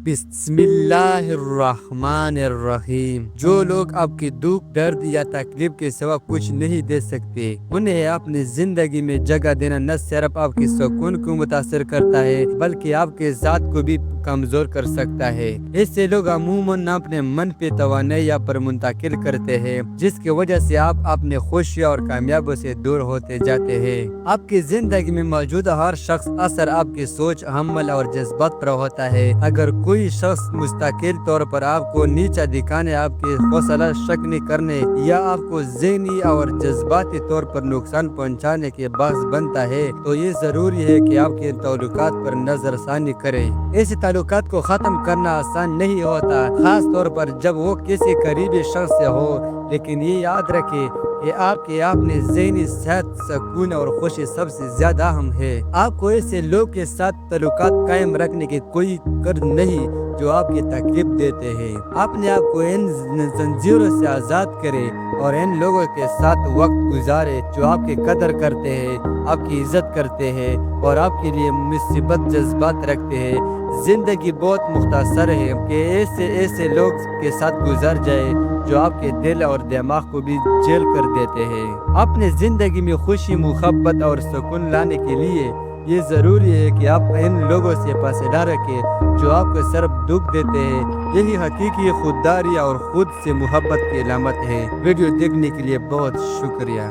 बिस्मिल्लाहिर्रहमानिर्रहीम। जो लोग आपकी दुख, दर्द या तकलीफ के सिवा कुछ नहीं दे सकते, उन्हें अपनी जिंदगी में जगह देना न सिर्फ आपकी सुकून को मुतासर करता है बल्कि आपके ज़ात को भी कमजोर कर सकता है। ऐसे लोग अमूमन अपने मन पे तवानाई पर मुंतकिल करते हैं, जिसकी वजह से आप अपने खुशियाँ और कामयाबी से दूर होते जाते हैं। आपकी जिंदगी में मौजूद हर शख्स असर आपकी सोच, अमल और जज्बात पर होता है। अगर कोई शख्स मुस्तकिल तौर पर आपको नीचा दिखाने, आपकी हौसला शक्नी करने या आपको ज़हनी और जज्बाती तौर पर नुकसान पहुंचाने के बायस बनता है, तो ये जरूरी है कि आपके ताल्लुकात पर नजरसानी करें। ऐसे ताल्लुकात को ख़त्म करना आसान नहीं होता, खास तौर पर जब वो किसी करीबी शख्स से हो, लेकिन ये याद रखें कि आपके अपने ज़हनी सेहत, सुकून और खुशी सबसे ज्यादा अहम है। आपको ऐसे लोग के साथ ताल्लुकात कायम रखने की कोई कर्ज नहीं जो आपकी तकलीफ देते हैं। अपने आप को इन जंजीरों से आज़ाद करें और इन लोगों के साथ वक्त गुजारे जो आपकी कदर करते हैं, आपकी इज्जत करते हैं और आपके लिए मुसीबत जज्बात रखते हैं। जिंदगी बहुत मुख्तसर है कि ऐसे लोग के साथ गुजर जाए जो आपके दिल और दिमाग को भी जेल कर देते हैं। अपने जिंदगी में खुशी, मोहब्बत और सुकून लाने के लिए ये ज़रूरी है कि आप इन लोगों से फासला रखें जो आपको सिर्फ दुख देते हैं। यही हकीकी खुददारी और खुद से मोहब्बत की अलामत है। वीडियो देखने के लिए बहुत शुक्रिया।